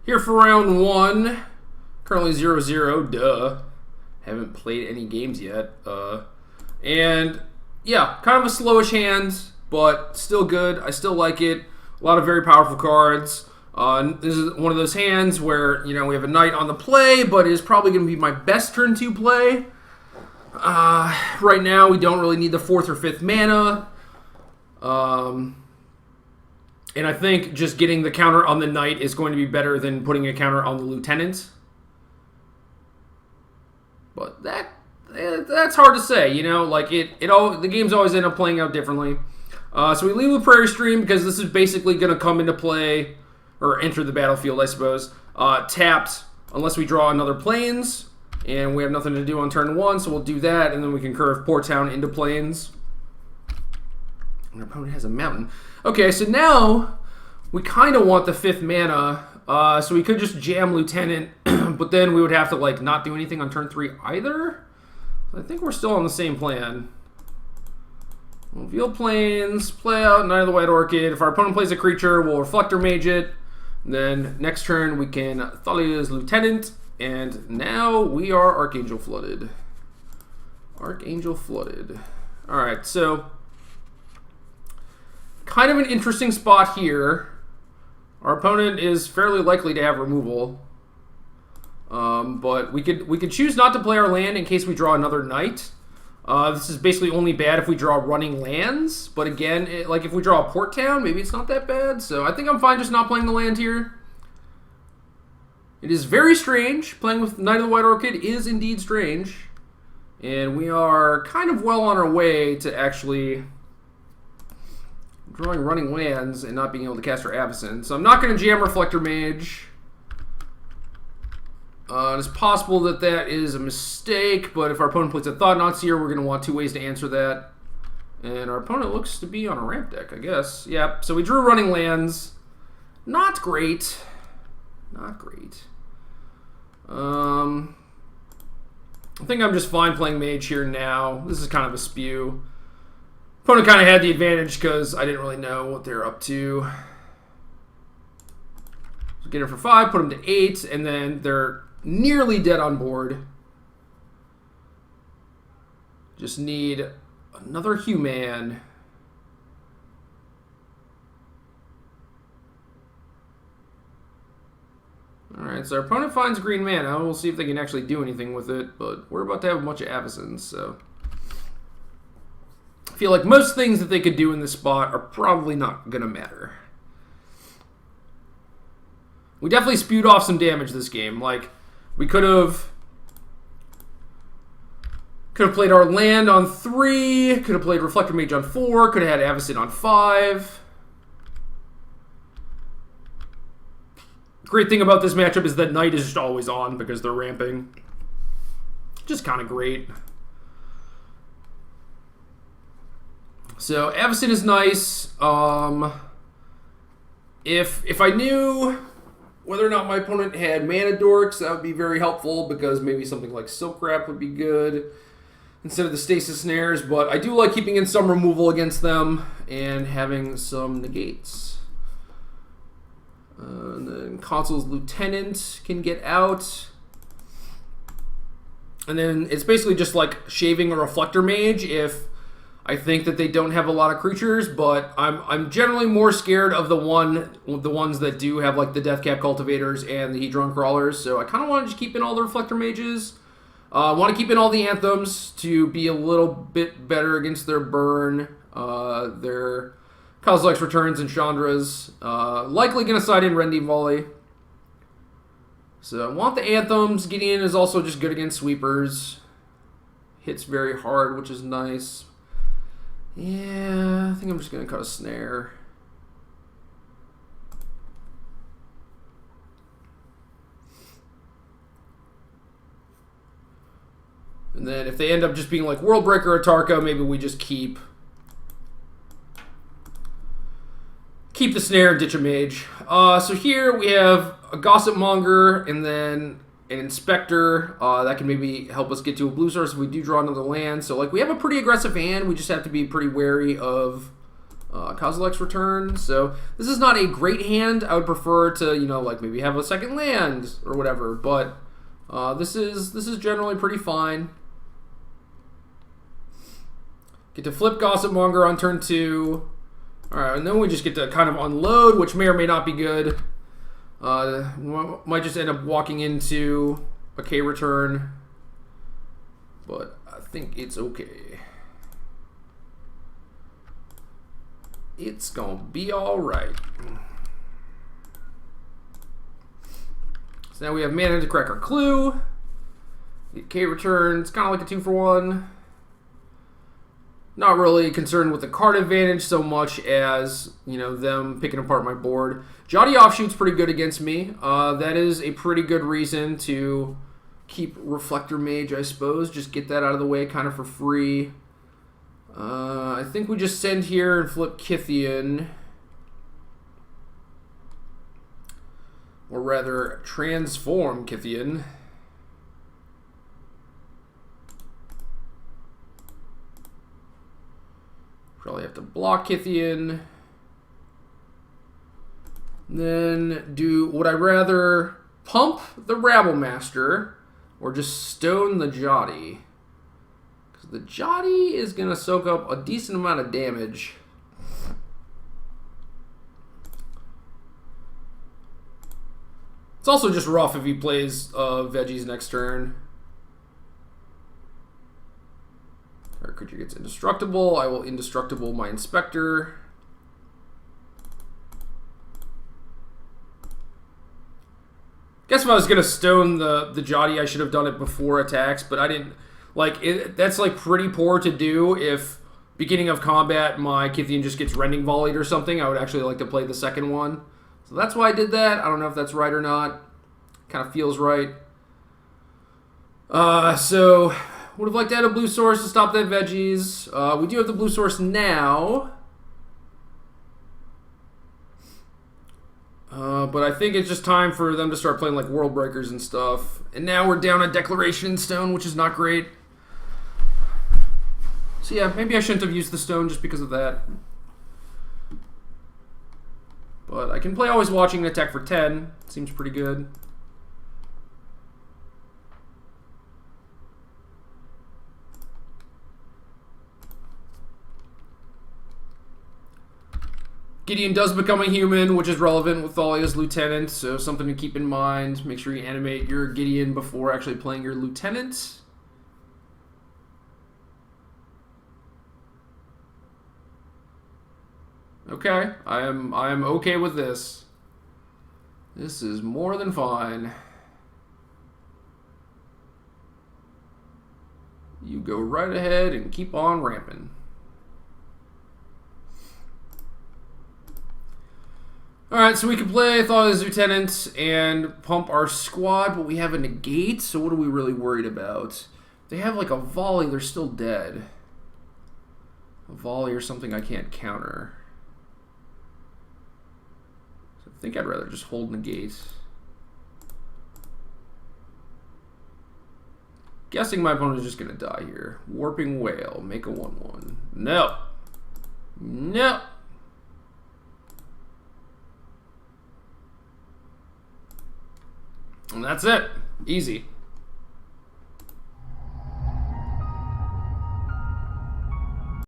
Here for round 1. Currently 0-0. Duh. Haven't played any games yet. And yeah, kind of a slowish hand, but still good. I still like it. A lot of very powerful cards. This is one of those hands where, you know, we have a knight on the play, but it is probably going to be my best turn 2 play. Right now, we don't really need the 4th or 5th mana. And I think just getting the counter on the knight is going to be better than putting a counter on the lieutenant. But that's hard to say, you know? Like, the games always end up playing out differently. So we leave the Prairie Stream because this is basically going to come into play, or enter the battlefield, I suppose, tapped unless we draw another plains. And we have nothing to do on turn 1, so we'll do that, and then we can curve Port Town into plains. And our opponent has a mountain. Okay, so now we kind of want the 5th mana, so we could just jam Lieutenant, but then we would have to like not do anything on turn 3 either. I think we're still on the same plan. Reveal plains, play out Knight of the White Orchid. If our opponent plays a creature, we'll Reflector Mage it. Then next turn we can Thalia's Lieutenant. And now we are Archangel Flooded. Archangel Flooded. Alright, so kind of an interesting spot here. Our opponent is fairly likely to have removal. But we could choose not to play our land in case we draw another knight. This is basically only bad if we draw running lands. But again, like if we draw a Port Town, maybe it's not that bad. So I think I'm fine just not playing the land here. It is very strange. Playing with Knight of the White Orchid is indeed strange. And we are kind of well on our way to actually drawing running lands and not being able to cast our Avacyn. So I'm not going to jam Reflector Mage. It's possible that that is a mistake, but if our opponent plays a Thought-Knot Seer, we're going to want 2 ways to answer that. And our opponent looks to be on a ramp deck, I guess. Yep, so we drew running lands. Not great. Not great. I think I'm just fine playing Mage here now. This is kind of a spew. Opponent kind of had the advantage because I didn't really know what they're up to. So get it for 5, put them to 8, and then they're nearly dead on board. Just need another human. Alright, so our opponent finds green mana. We'll see if they can actually do anything with it, but we're about to have a bunch of Avacyns, so I feel like most things that they could do in this spot are probably not going to matter. We definitely spewed off some damage this game. Like, we could have played our land on 3, could have played Reflector Mage on 4, could have had Avacyn on 5. Great thing about this matchup is that Knight is just always on because they're ramping. Just kind of great. So Avacyn is nice. If I knew whether or not my opponent had mana dorks, that would be very helpful because maybe something like Silk Wrap would be good instead of the Stasis Snares. But I do like keeping in some removal against them and having some negates. And then Consul's Lieutenant can get out. And then it's basically just like shaving a Reflector Mage if I think that they don't have a lot of creatures, but I'm generally more scared of the ones that do have like the Deathcap Cultivators and the Hedron Crawlers, so I kind of want to just keep in all the Reflector Mages. I want to keep in all the Anthems to be a little bit better against their burn, their Kozilek's Returns and Chandra's. Likely going to side in Rending Volley. So I want the Anthems. Gideon is also just good against sweepers. Hits very hard, which is nice. Yeah, I think I'm just going to cut a snare. And then if they end up just being like Worldbreaker or Tarka, maybe we just keep the snare and ditch a mage. So here we have a Gossip Monger and then an Inspector. That can maybe help us get to a blue source if we do draw another land. So like we have a pretty aggressive hand. We just have to be pretty wary of Kozilek's return. So this is not a great hand. I would prefer to, you know, like maybe have a second land or whatever. But this is generally pretty fine. Get to flip Gossip Monger on turn 2. All right, and then we just get to kind of unload, which may or may not be good. Might just end up walking into a K return, but I think it's okay. It's gonna be all right. So now we have mana to crack our clue. Get K return. It's kind of like a 2-for-1. Not really concerned with the card advantage so much as, you know, them picking apart my board. Jotty Offshoot's pretty good against me. That is a pretty good reason to keep Reflector Mage, I suppose. Just get that out of the way kind of for free. I think we just send here and flip Kythian. Or rather, transform Kythian. Probably have to block Kythian. Then would I rather pump the Rabblemaster or just stone the Jotty? Because the Jotty is going to soak up a decent amount of damage. It's also just rough if he plays Veggies next turn. Our creature gets indestructible. I will indestructible my Inspector. Guess if I was going to stone the Jotty, I should have done it before attacks, but I didn't. Like, that's like pretty poor to do if beginning of combat my Kythian just gets Rending Volleyed or something. I would actually like to play the second one. So that's why I did that. I don't know if that's right or not. Kind of feels right. So would have liked to add a blue source to stop that Veggies. We do have the blue source now. But I think it's just time for them to start playing like World Breakers and stuff. And now we're down a Declaration Stone, which is not great. So yeah, maybe I shouldn't have used the stone just because of that. But I can play Always Watching and attack for 10. Seems pretty good. Gideon does become a human, which is relevant with Thalia's Lieutenant, so something to keep in mind. Make sure you animate your Gideon before actually playing your Lieutenant. Okay, I am okay with this. This is more than fine. You go right ahead and keep on ramping. Alright, so we can play Thalia's Lieutenant and pump our squad, but we have a negate, so what are we really worried about? They have like a volley, they're still dead. A volley or something I can't counter. So I think I'd rather just hold negate. Guessing my opponent is just going to die here. Warping Whale, make a 1/1. No. No. And that's it. Easy.